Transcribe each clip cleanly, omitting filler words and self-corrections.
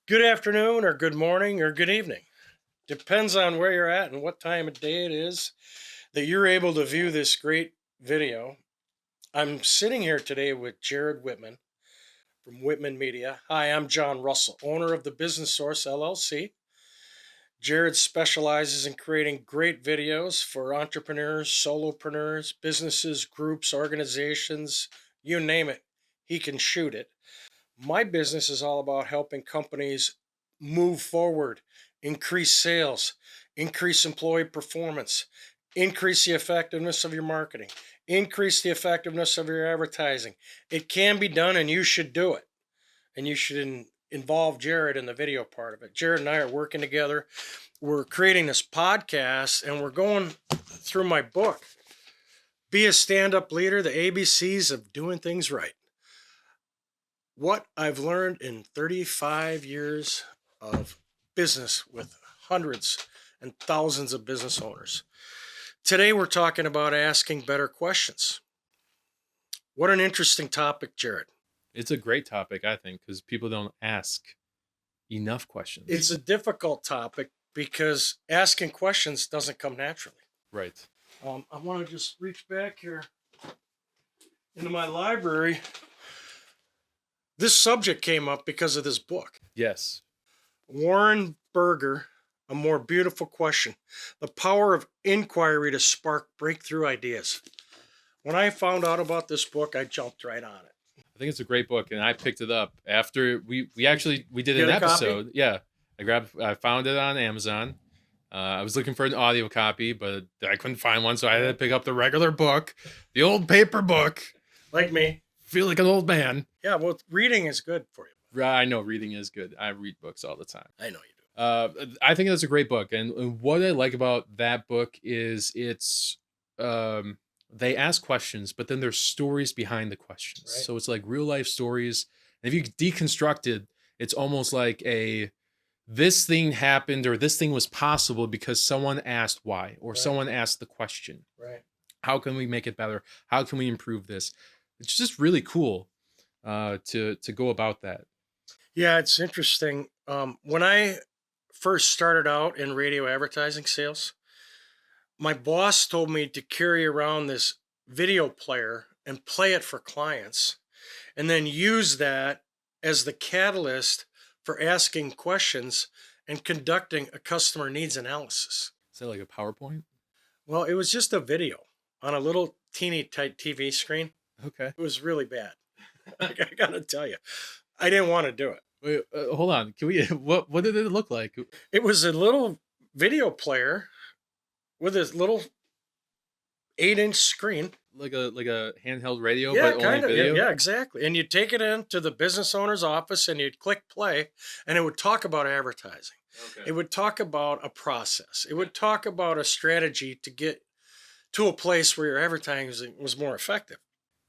Good afternoon, or good morning, or good evening. Depends on where you're at and what time of day it is that you're able to view this great video. I'm sitting here today with Jared Whitman from Whitman Media. Hi, I'm John Russell, owner of the Business Source LLC. Jared specializes in creating great videos for entrepreneurs, solopreneurs, businesses, groups, organizations, you name it. He can shoot it. My business is all about helping companies move forward, increase sales, increase employee performance, increase the effectiveness of your marketing, increase the effectiveness of your advertising. It can be done and you should do it. And you should involve Jared in the video part of it. Jared and I are working together. We're creating this podcast and we're going through my book, Be a Stand-Up Leader, the ABCs of Doing Things Right. What I've learned in 35 years of business with hundreds and thousands of business owners. Today, we're talking about asking better questions. What an interesting topic, Jared. It's a great topic, I think, because people don't ask enough questions. It's a difficult topic because asking questions doesn't come naturally. Right. I want to just reach back here into my library. This subject came up because of this book. Yes. Warren Berger, A More Beautiful Question. The Power of Inquiry to Spark Breakthrough Ideas. When I found out about this book, I jumped right on it. I think it's a great book, and I picked it up after we did an Get a copy? episode. Yeah. I found it on Amazon. I was looking for an audio copy, but I couldn't find one, so I had to pick up the regular book, the old paper book. Like me. Feel like an old man. Yeah, well, reading is good for you. I know reading is good. I read books all the time. I know you do. I think that's a great book, and what I like about that book is they ask questions, but then there's stories behind the questions. Right. So it's like real life stories. And if you deconstruct it, it's almost like this thing happened or this thing was possible because someone asked why, or Right. someone asked the question. Right. How can we make it better? How can we improve this? It's just really cool to go about that. Yeah, it's interesting. When I first started out in radio advertising sales, my boss told me to carry around this video player and play it for clients, and then use that as the catalyst for asking questions and conducting a customer needs analysis. Is that like a PowerPoint? Well, it was just a video on a little teeny tight TV screen. Okay. It was really bad. I gotta tell you, I didn't want to do it. Wait, hold on. Can we? What did it look like? It was a little video player with a little 8-inch screen. Like a handheld radio, Yeah, but only kind of. video. Yeah, exactly. And you'd take it into the business owner's office and you'd click play, and it would talk about advertising. Okay. It would talk about a process. It would talk about a strategy to get to a place where your advertising was more effective.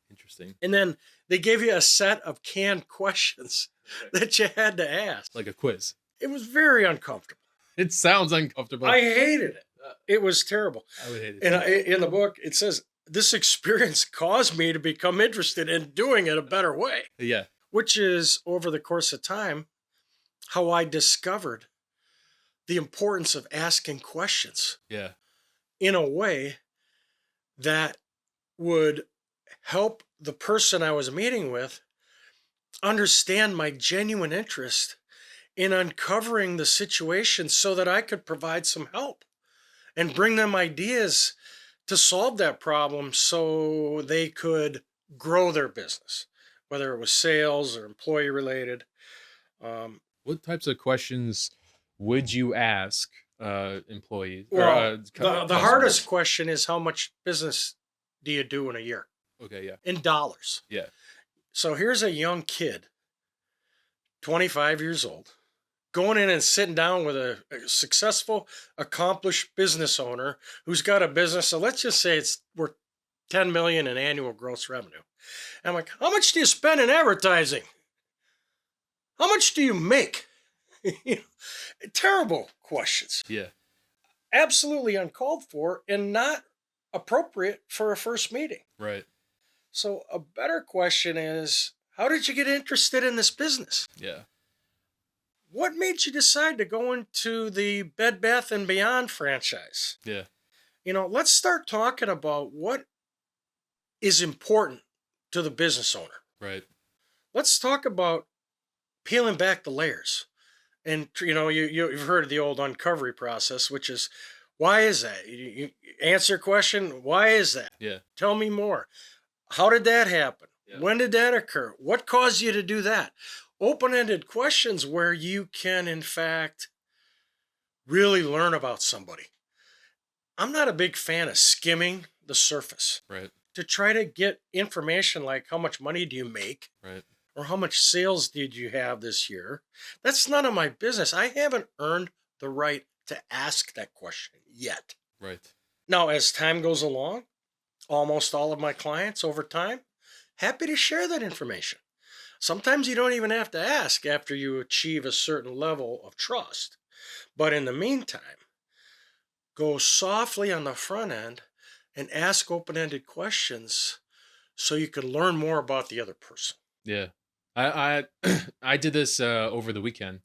Interesting. And then they gave you a set of canned questions that you had to ask. Like a quiz. It was very uncomfortable. It sounds uncomfortable. I hated it. It was terrible. I would hate it. And in the book, it says, this experience caused me to become interested in doing it a better way. Yeah. Which is, over the course of time, how I discovered the importance of asking questions. Yeah. In a way that would help the person I was meeting with understand my genuine interest in uncovering the situation so that I could provide some help and bring them ideas to solve that problem so they could grow their business, whether it was sales or employee related. What types of questions would you ask employees? Well, Or, the hardest question is, how much business do you do in a year? Okay, yeah. In dollars. Yeah. So here's a young kid, 25 years old, going in and sitting down with a successful, accomplished business owner who's got a business. So let's just say it's worth 10 million in annual gross revenue. And I'm like, how much do you spend in advertising? How much do you make? Terrible questions. Yeah. Absolutely uncalled for and not appropriate for a first meeting. Right. So a better question is, how did you get interested in this business? Yeah. What made you decide to go into the Bed Bath and Beyond franchise? Yeah. Let's start talking about what is important to the business owner. Right. Let's talk about peeling back the layers. And you've heard of the old uncovery process, which is, why is that? You answer a question, why is that? Yeah. Tell me more. How did that happen? Yeah. When did that occur? What caused you to do that? Open-ended questions where you can, in fact, really learn about somebody. I'm not a big fan of skimming the surface Right. to try to get information like how much money do you make Right. or how much sales did you have this year. That's none of my business. I haven't earned the right to ask that question yet. Right. Now, as time goes along, almost all of my clients over time, happy to share that information. Sometimes you don't even have to ask after you achieve a certain level of trust. But in the meantime, go softly on the front end and ask open-ended questions so you can learn more about the other person. Yeah. I I did this over the weekend.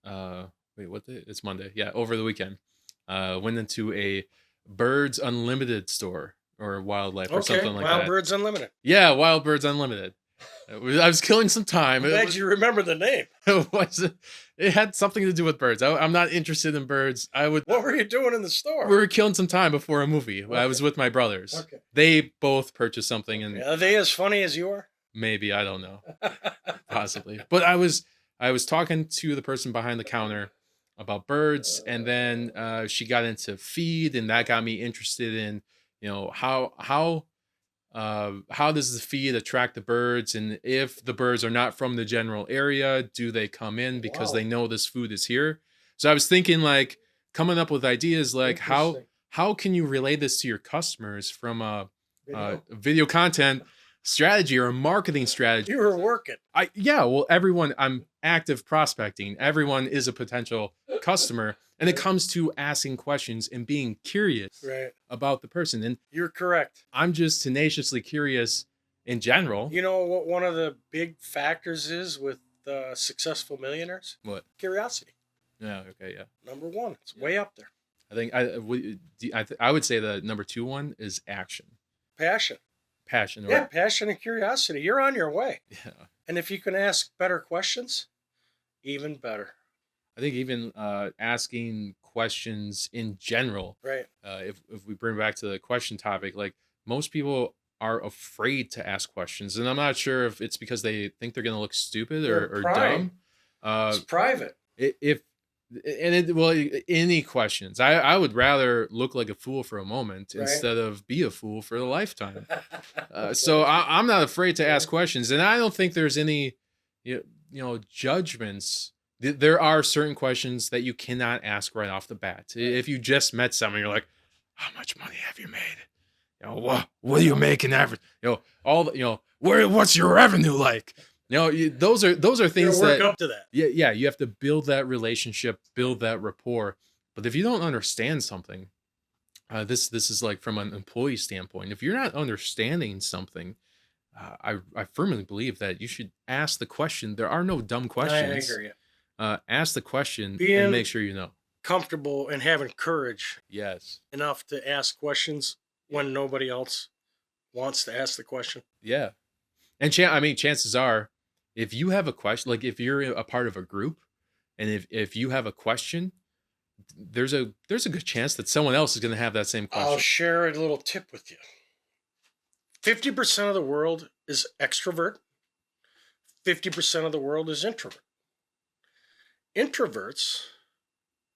Wait, what day? It's Monday. Yeah, over the weekend. Went into a Birds Unlimited store or wildlife or Okay, something like Wild that. Birds Unlimited. Yeah, Wild Birds Unlimited. I was killing some time. I'm glad you remember the name. It had something to do with birds. I'm not interested in birds. What were you doing in the store? We were killing some time before a movie. I was with my brothers. Okay. They both purchased something, and Are they as funny as you are? maybe, I don't know, possibly. But I was talking to the person behind the counter about birds, and then she got into feed, and that got me interested in how does the feed attract the birds, and if the birds are not from the general area, do they come in because Wow. they know this food is here? So I was thinking, like, coming up with ideas like how Interesting. can you relay this to your customers from a Video. video content strategy or a marketing strategy. You were working. I'm active prospecting. Everyone is a potential customer, and it comes to asking questions and being curious Right. about the person. And You're correct. I'm just tenaciously curious in general. You know what one of the big factors is with successful millionaires? What? Curiosity. Yeah. Okay. Yeah. Number one. It's way up there. I think I would say the number 2 one is action, Passion. passion. Yeah, passion and curiosity. You're on your way. Yeah. And if you can ask better questions, even better. I think even asking questions in general. Right. If we bring back to the question topic, like, most people are afraid to ask questions, and I'm not sure if it's because they think they're going to look stupid or Pride. dumb. It's private. Any questions. I would rather look like a fool for a moment Right. instead of be a fool for a lifetime. So I'm not afraid to ask questions, and I don't think there's any judgments. There are certain questions that you cannot ask right off the bat. If you just met someone, you're like, how much money have you made? What do you make in average? What's your revenue like? Those are things work that, up to that. yeah, you have to build that relationship, build that rapport. But if you don't understand something, this is like from an employee standpoint. If you're not understanding something, I firmly believe that you should ask the question. There are no dumb questions. I agree. Ask the question Being and make sure you know. comfortable and having courage Yes. enough to ask questions when nobody else wants to ask the question. Yeah. And chances are, if you have a question, like if you're a part of a group, and if you have a question, there's a good chance that someone else is going to have that same question. I'll share a little tip with you. 50% of the world is extrovert. 50% of the world is introvert. Introverts,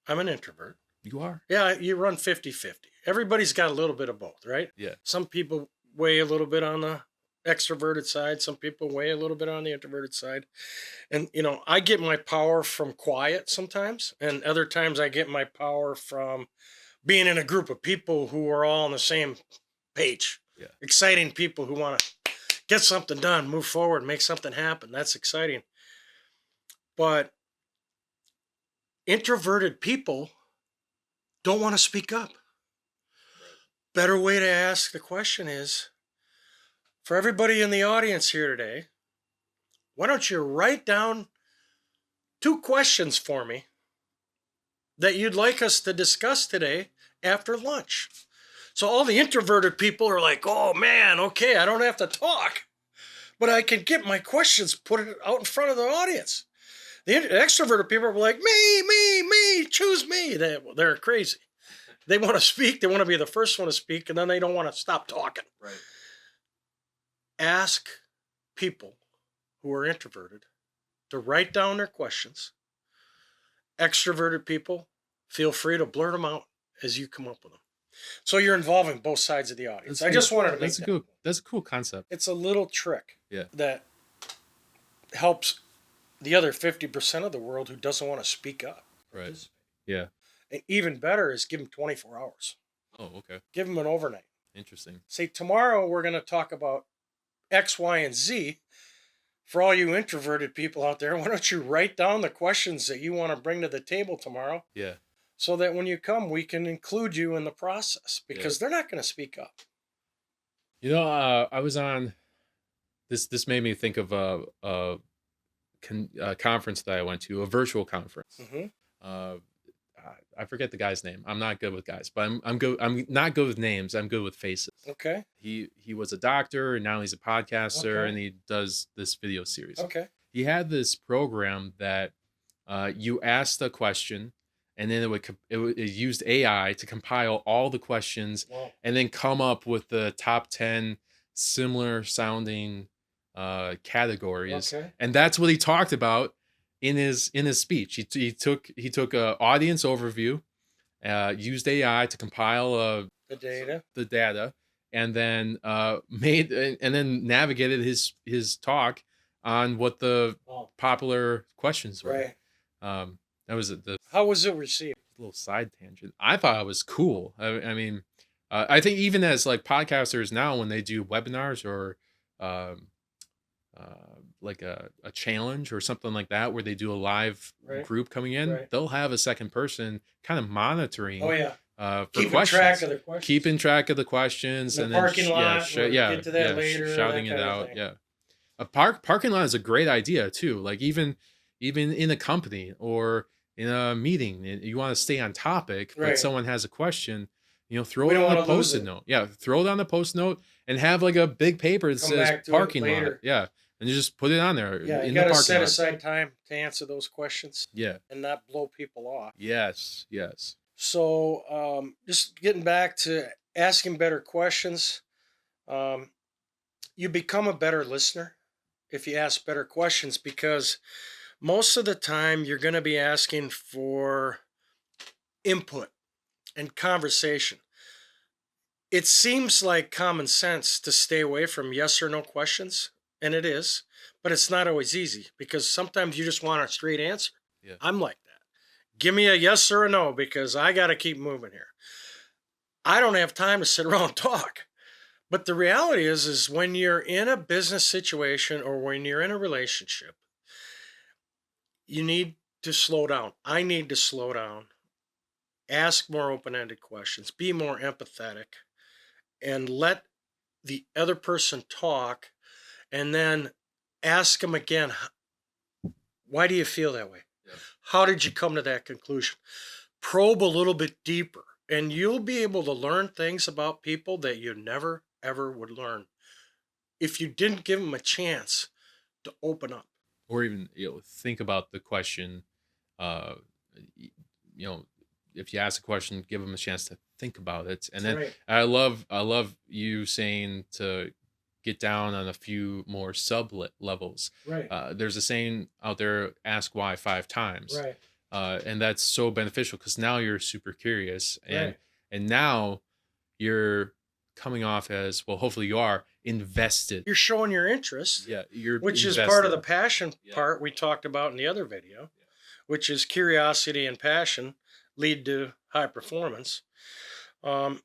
I'm an introvert. You are? Yeah, you run 50-50. Everybody's got a little bit of both, right? Yeah. Some people weigh a little bit on the extroverted side. Some people weigh a little bit on the introverted side. And, I get my power from quiet sometimes. And other times I get my power from being in a group of people who are all on the same page. Yeah. Exciting people who want to get something done, move forward, make something happen. That's exciting. But introverted people don't want to speak up. Better way to ask the question is, for everybody in the audience here today, why don't you write down 2 questions for me that you'd like us to discuss today after lunch. So all the introverted people are like, oh man, okay, I don't have to talk, but I can get my questions put out in front of the audience. The extroverted people are like, me, choose me. They're crazy. They want to speak. They want to be the first one to speak, and then they don't want to stop talking. Right. Ask people who are introverted to write down their questions. Extroverted people, feel free to blurt them out as you come up with them. So you're involving both sides of the audience. I just wanted to make that. That's a cool concept. It's a little trick Yeah. that helps the other 50% of the world who doesn't want to speak up. Right. Yeah. And even better is give them 24 hours. Oh, okay. Give them an overnight. Interesting. Say, tomorrow we're going to talk about X, Y, and Z. For all you introverted people out there, why don't you write down the questions that you want to bring to the table tomorrow? Yeah. So that when you come, we can include you in the process, because they're not going to speak up. I was on this. This made me think of a conference that I went to, a virtual conference. Mm-hmm. I forget the guy's name. I'm not good with guys, but I'm good. I'm not good with names. I'm good with faces. Okay. He was a doctor, and now he's a podcaster, Okay. and he does this video series. Okay. He had this program that you asked a question, and then it used AI to compile all the questions. Wow. And then come up with the top 10 similar sounding categories. Okay. And that's what he talked about in his speech. He took a audience overview, used AI to compile The data, and then navigated his talk on what the popular questions were. Right. That was the How was it received? little side tangent. I thought it was cool. I mean, I think even as like podcasters now, when they do webinars or um, like a challenge or something like that, where they do a live group coming in, they'll have a second person kind of monitoring. Oh yeah. For Keeping questions. track of the questions. Keeping track of the questions, in the parking lot. Get to that later. Shouting it out. Yeah. A parking lot is a great idea too. Like even in a company or in a meeting, you want to stay on topic, but someone has a question, throw it on a post-it note. Yeah, throw it on the post note and have like a big paper that says parking lot. Yeah, and you just put it on there. Yeah, you got to set aside time to answer those questions. Yeah, and not blow people off. Yes. So just getting back to asking better questions, you become a better listener if you ask better questions, because most of the time you're going to be asking for input and conversation. It seems like common sense to stay away from yes or no questions, and it is, but it's not always easy, because sometimes you just want a straight answer. Yeah. I'm like that. Give me a yes or a no, because I got to keep moving here. I don't have time to sit around and talk. But the reality is when you're in a business situation or when you're in a relationship, you need to slow down. I need to slow down, ask more open-ended questions, be more empathetic, and let the other person talk, and then ask them again, why do you feel that way? Yeah. How did you come to that conclusion? Probe a little bit deeper, and you'll be able to learn things about people that you never, ever would learn if you didn't give them a chance to open up. Or even think about the question. If you ask a question, give them a chance to think about it. And then I love you saying to get down on a few more levels. Right. There's a saying out there: ask why 5 times. Right. And that's so beneficial, because now you're super curious, and now you're coming off as, well, hopefully you are invested. You're showing your interest. Yeah, which invested. Is part of the passion part we talked about in the other video, which is curiosity and passion lead to high performance.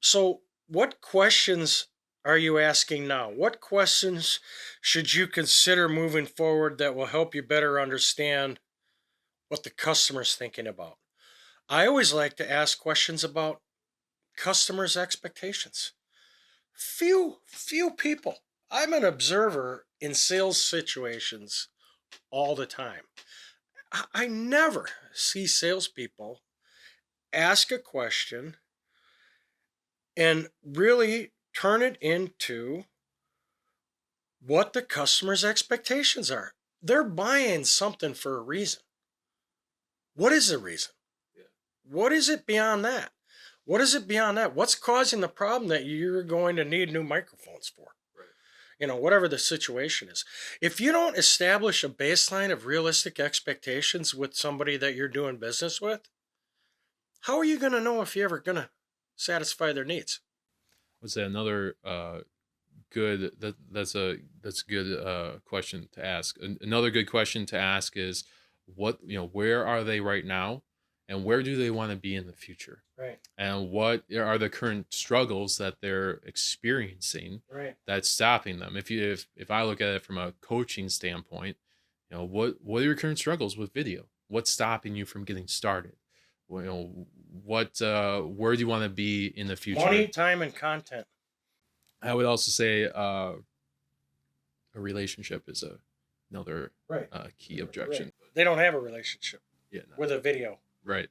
So what questions are you asking now? What questions should you consider moving forward that will help you better understand what the customer's thinking about? I always like to ask questions about customers' expectations. Few people. I'm an observer in sales situations all the time. I never see salespeople ask a question and really turn it into what the customer's expectations are. They're buying something for a reason. What is the reason? Yeah. What is it beyond that? What is it beyond that? What's causing the problem that you're going to need new microphones for? Right. Whatever the situation is. If you don't establish a baseline of realistic expectations with somebody that you're doing business with, how are you going to know if you're ever going to satisfy their needs? Was that another good that's a good question to ask. Another good question to ask is what, where are they right now and where do they want to be in the future? Right. And what are the current struggles that they're experiencing Right. that's stopping them? If I look at it from a coaching standpoint, what are your current struggles with video? What's stopping you from getting started? Well, what where do you want to be in the future? Money, time, and content. I would also say a relationship is another Right. key objection. Right. They don't have a relationship Yeah, no. with a video Right.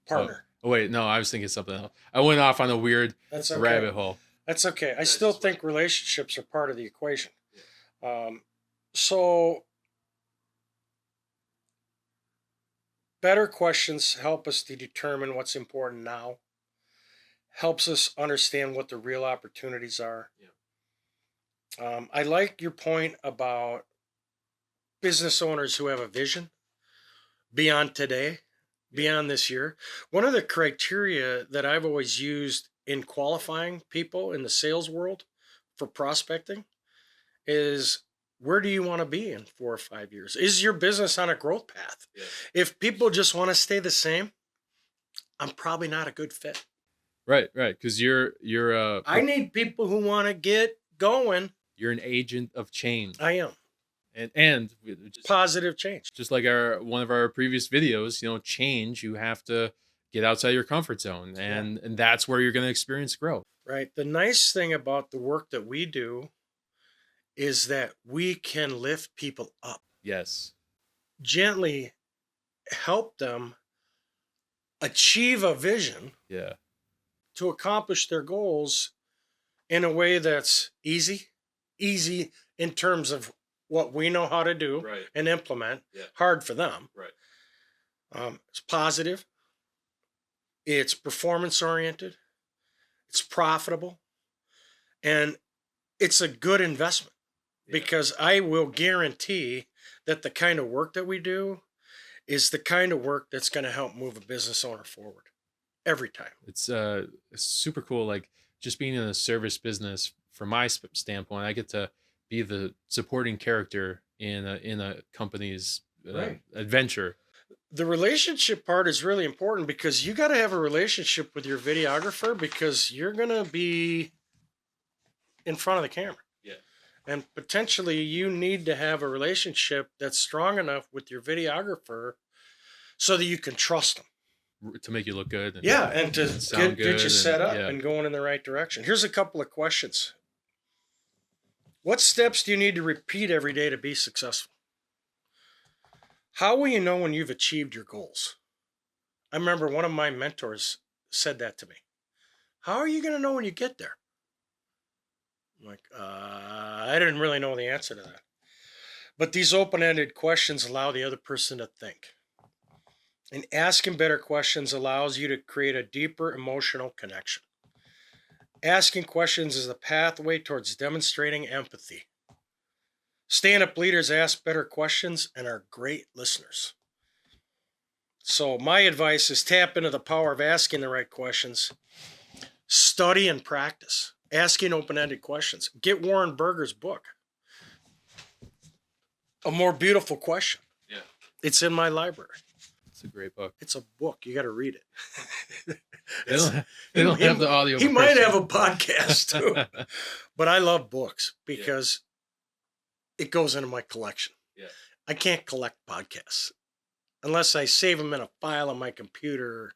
partner. Oh wait, no, I was thinking something else. I went off on a weird That's okay. rabbit hole. That's okay. I still think relationships are part of the equation. So better questions help us to determine what's important now, helps us understand what the real opportunities are. Yeah. I like your point about business owners who have a vision beyond today, beyond this year. One of the criteria that I've always used in qualifying people in the sales world for prospecting is, where do you want to be in 4 or 5 years? Is your business on a growth path? Yeah. If people just want to stay the same, I'm probably not a good fit. Right, because you're I need people who want to get going. You're an agent of change. I am. And Positive change. Just like one of our previous videos, change, you have to get outside your comfort zone, and that's where you're going to experience growth. Right. The nice thing about the work that we do is that we can lift people up. Yes. Gently help them achieve a vision. Yeah. To accomplish their goals in a way that's easy in terms of what we know how to do and implement. Yeah. Hard for them. Right. It's positive. It's performance oriented. It's profitable. And it's a good investment because I will guarantee that the kind of work that we do is the kind of work that's going to help move a business owner forward every time. It's super cool. Like, just being in a service business, from my standpoint, I get to be the supporting character in a company's adventure. The relationship part is really important because you got to have a relationship with your videographer because you're going to be in front of the camera. Yeah. And potentially you need to have a relationship that's strong enough with your videographer so that you can trust them. To make you look good. And to get you set up and going in the right direction. Here's a couple of questions. What steps do you need to repeat every day to be successful? How will you know when you've achieved your goals? I remember one of my mentors said that to me. How are you going to know when you get there? I'm like, I didn't really know the answer to that. But these open-ended questions allow the other person to think. And asking better questions allows you to create a deeper emotional connection. Asking questions is a pathway towards demonstrating empathy. Stand-up leaders ask better questions and are great listeners. So my advice is tap into the power of asking the right questions. Study and practice. Asking open-ended questions. Get Warren Berger's book. A More Beautiful Question. Yeah. It's in my library. It's a great book. It's a book. You got to read it. They don't have the audio. He might have a podcast too. But I love books because it goes into my collection. Yeah. I can't collect podcasts unless I save them in a file on my computer.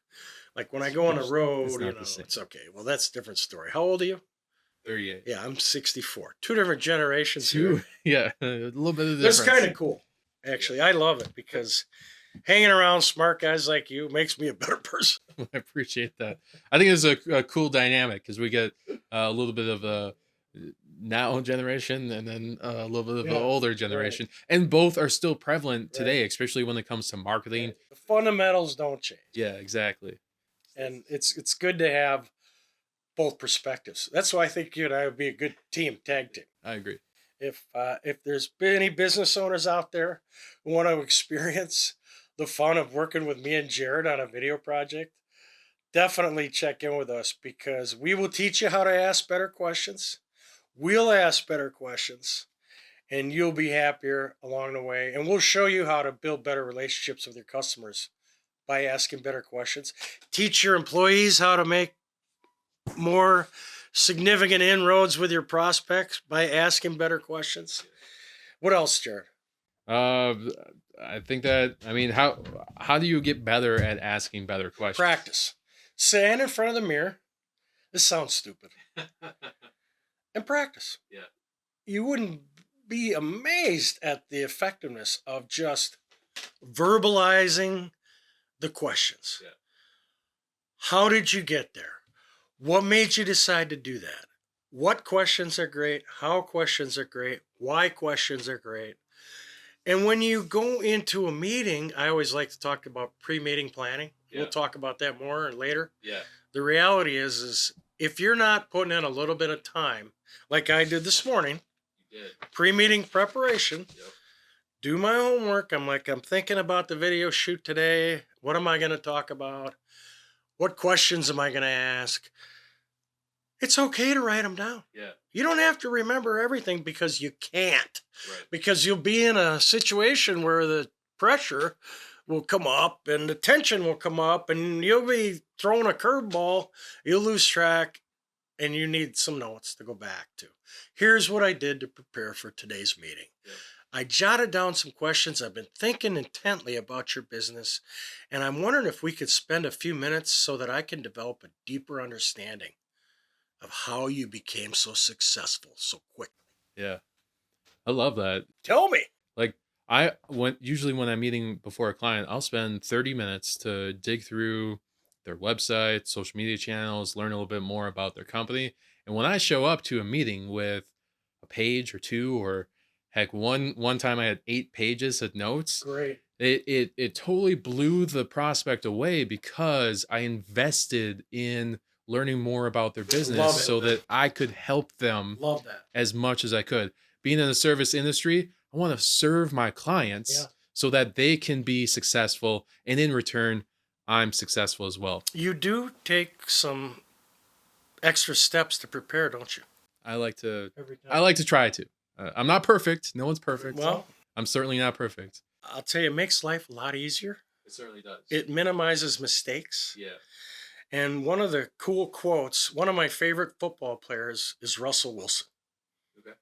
Like when I go on the road, it's okay. Well, that's a different story. How old are you? 38. Yeah, I'm 64. Two different generations. Here. Yeah, a little bit of difference. That's kind of cool. Actually, I love it because Hanging around smart guys like you makes me a better person. I appreciate that. I think it's a cool dynamic because we get a little bit of a now generation and then a little bit of an Yeah, older right, generation, and both are still prevalent right, today, especially when it comes to marketing. right. The fundamentals don't change, Yeah, exactly. and it's good to have both perspectives. That's why I think you and I would be a good team, tag team. I agree. If there's any business owners out there who want to experience the fun of working with me and Jared on a video project, definitely check in with us because we will teach you how to ask better questions. We'll ask better questions and you'll be happier along the way. And we'll show you how to build better relationships with your customers by asking better questions. Teach your employees how to make more significant inroads with your prospects by asking better questions. What else, Jared? Uh, I think that I mean, how do you get better at asking better questions? Practice. Stand in front of the mirror. This sounds stupid. And practice. Yeah. You wouldn't be amazed at the effectiveness of just verbalizing the questions. Yeah. How did you get there? What made you decide to do that? What questions are great? How questions are great? Why questions are great? And when you go into a meeting, I always like to talk about pre-meeting planning. Yeah. We'll talk about that more later. Yeah. The reality is if you're not putting in a little bit of time, like I did this morning, You did. pre-meeting preparation, Yep. do my homework. I'm thinking about the video shoot today. What am I going to talk about? What questions am I going to ask? It's okay to write them down. Yeah. You don't have to remember everything because you can't. Right. Because you'll be in a situation where the pressure will come up and the tension will come up and you'll be throwing a curveball, you'll lose track, and you need some notes to go back to. Here's what I did to prepare for today's meeting. Yep. I jotted down some questions. I've been thinking intently about your business, and I'm wondering if we could spend a few minutes so that I can develop a deeper understanding of how you became so successful so quickly. Yeah. I love that. Tell me. Like usually when I'm meeting before a client, I'll spend 30 minutes to dig through their website, social media channels, learn a little bit more about their company. And when I show up to a meeting with a page or two, or heck, one time I had 8 pages of notes, Great. it totally blew the prospect away because I invested in learning more about their Love business it. so that I could help them Love that. as much as I could. Being in the service industry, I want to serve my clients Yeah. so that they can be successful, and in return, I'm successful as well. You do take some extra steps to prepare, don't you? I like to Every time. I like to try to. I'm not perfect. No one's perfect. Well, I'm certainly not perfect. I'll tell you, it makes life a lot easier. It certainly does. It minimizes mistakes. Yeah. And one of the cool quotes, one of my favorite football players is Russell Wilson. Okay.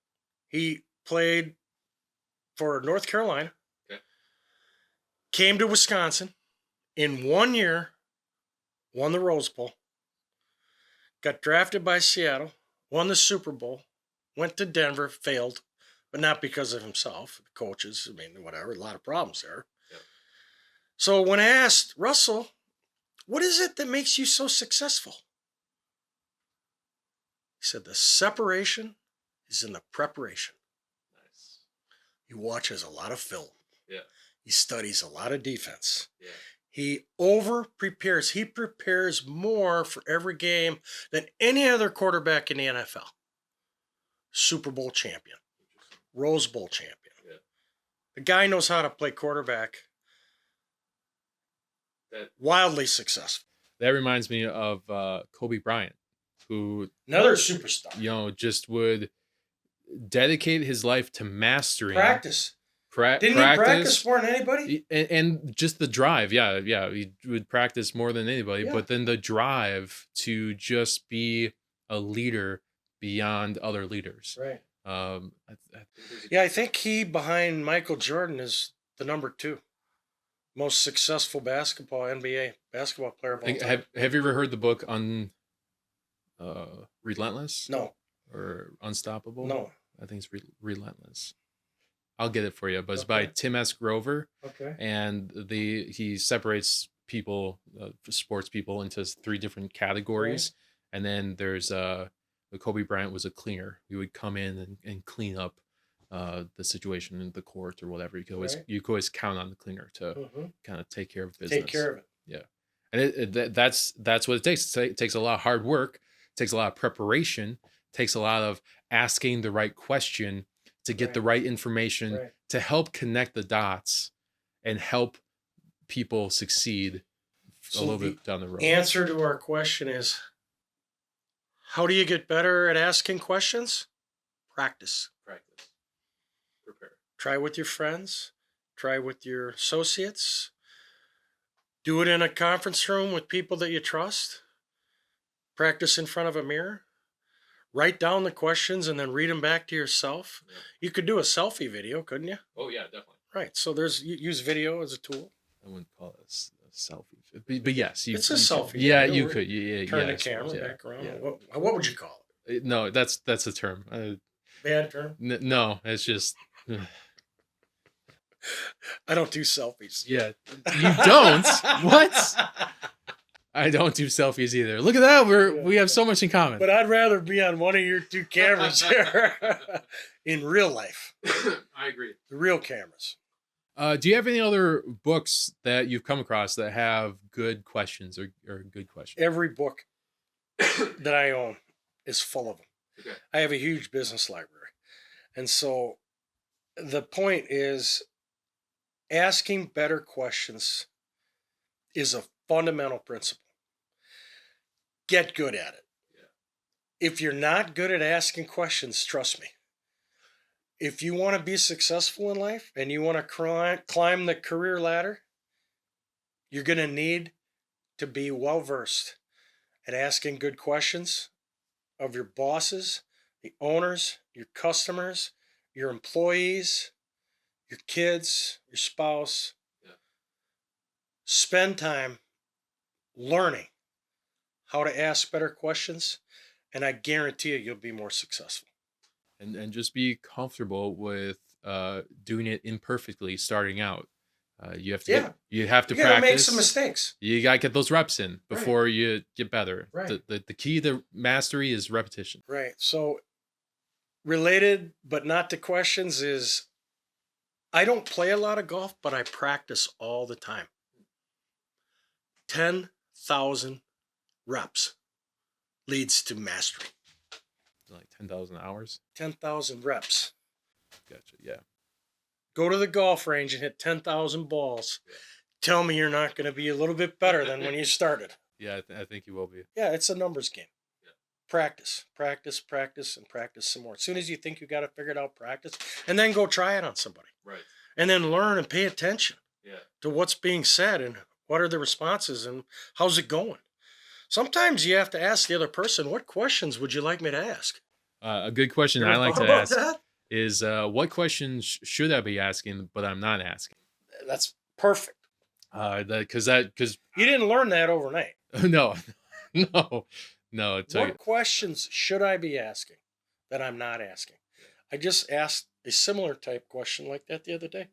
He played for North Carolina, Okay. came to Wisconsin, in 1 year, won the Rose Bowl, got drafted by Seattle, won the Super Bowl, went to Denver, failed, but not because of himself. The coaches, I mean, whatever, a lot of problems there. Yep. So when I asked Russell, what is it that makes you so successful? He said, the separation is in the preparation. Nice. He watches a lot of film. Yeah. He studies a lot of defense. Yeah. He over prepares. He prepares more for every game than any other quarterback in the NFL. Super Bowl champion, Rose Bowl champion. Yeah. The guy knows how to play quarterback. Wildly successful. That reminds me of Kobe Bryant, who Another superstar. Just would dedicate his life to mastering Practice. Didn't practice. he practice more than anybody? And just the drive. Yeah. He would practice more than anybody, Yeah. but then the drive to just be a leader beyond other leaders. Right. I I think he, behind Michael Jordan, is the number 2 most successful NBA basketball player of all time. Have you ever heard the book on Relentless? No. Or Unstoppable? No. I think it's Relentless. I'll get it for you, but it's by Okay. Tim S. Grover, Okay. and he separates people, sports people, into 3 different categories, and then there's Kobe Bryant was a cleaner. He would come in and clean up the situation in the court or whatever. Right. You could always count on the cleaner to Mm-hmm. kind of take care of Take business. care of it. Yeah, and that's what it takes. It takes a lot of hard work. It takes a lot of preparation. It takes a lot of asking the right question to get the right information Right. to help connect the dots and help people succeed a So little the bit down the road. answer to our question is, how do you get better at asking questions? Practice. Practice. Prepare. Try with your friends. Try with your associates. Do it in a conference room with people that you trust. Practice in front of a mirror. Write down the questions and then read them back to yourself. Yeah. You could do a selfie video, couldn't you? Oh yeah, definitely. Right. So use video as a tool. I wouldn't call it a selfie, but yes, It's a you selfie. Could, yeah, video. you We're- could. Yeah, Turn yeah, the I suppose, camera yeah, back around. yeah. What would you call it? No, that's a term. Bad term? No, it's just. I don't do selfies. Yeah, you don't. What? I don't do selfies either. Look at that. We have so much in common. But I'd rather be on one of your 2 cameras here in real life. I agree. The real cameras. Do you have any other books that you've come across that have good questions or good questions? Every book that I own is full of them. Okay. I have a huge business library. And so the point is, asking better questions is a fundamental principle. Get good at it. Yeah. If you're not good at asking questions, trust me. If you want to be successful in life and you want to climb the career ladder, you're going to need to be well versed at asking good questions of your bosses, the owners, your customers, your employees, your kids, your spouse. Yeah. Spend time learning how to ask better questions, and I guarantee you'll be more successful. And just be comfortable with doing it imperfectly starting out. You have to you gotta practice. Make some mistakes. You gotta get those reps in before you get better. Right. The key to mastery is repetition. Right. So related but not to questions is, I don't play a lot of golf, but I practice all the time. 10,000 reps leads to mastery. Like 10,000 hours? 10,000 reps. Gotcha, yeah. Go to the golf range and hit 10,000 balls. Yeah. Tell me you're not going to be a little bit better than when you started. Yeah, I think you will be. Yeah, it's a numbers game. Yeah. Practice, practice, practice, and practice some more. As soon as you think you got it figured out, practice. And then go try it on somebody. Right. And then learn and pay attention to what's being said and what are the responses and how's it going. Sometimes you have to ask the other person, what questions would you like me to ask? A good question I like to ask is, what questions should I be asking, but I'm not asking? That's perfect. Because you didn't learn that overnight. No. What questions should I be asking that I'm not asking? I just asked a similar type question like that the other day.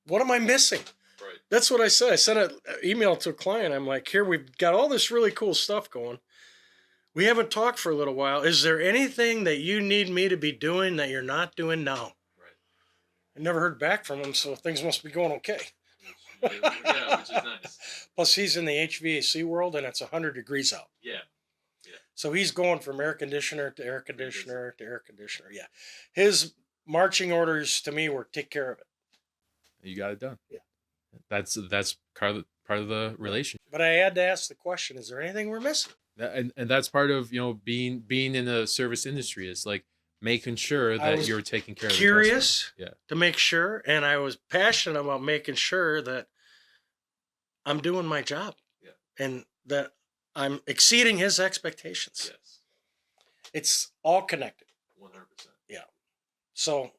What am I missing? Right. That's what I said. I sent an email to a client. I'm like, here, we've got all this really cool stuff going. We haven't talked for a little while. Is there anything that you need me to be doing that you're not doing now? Right. I never heard back from him, so things must be going okay. Yeah, which is nice. Plus, he's in the HVAC world, and it's 100 degrees out. Yeah. So he's going from air conditioner to air conditioner to air conditioner. Yeah. His marching orders to me were take care of it. You got it done. Yeah. That's part of the relationship. But I had to ask the question, is there anything we're missing? And that's part of, being in the service industry is like making sure that you're taking care of the customer. Curious to make sure, and I was passionate about making sure that I'm doing my job and that I'm exceeding his expectations. Yes. It's all connected. 100%. Yeah. So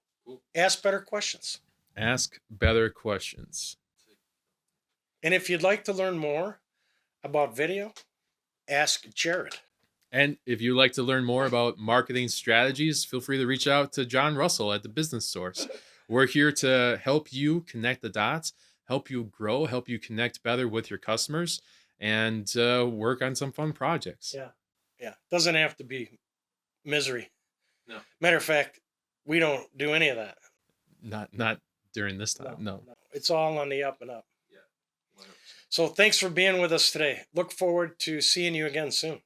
ask better questions. Ask better questions. And if you'd like to learn more about video, ask Jared. And if you'd like to learn more about marketing strategies, feel free to reach out to John Russell at the Business Source. We're here to help you connect the dots, help you grow, help you connect better with your customers, and work on some fun projects. Yeah. Yeah. Doesn't have to be misery. No. Matter of fact, we don't do any of that. Not during this time. No, No. no. It's all on the up and up. Yeah. 100%. So thanks for being with us today. Look forward to seeing you again soon.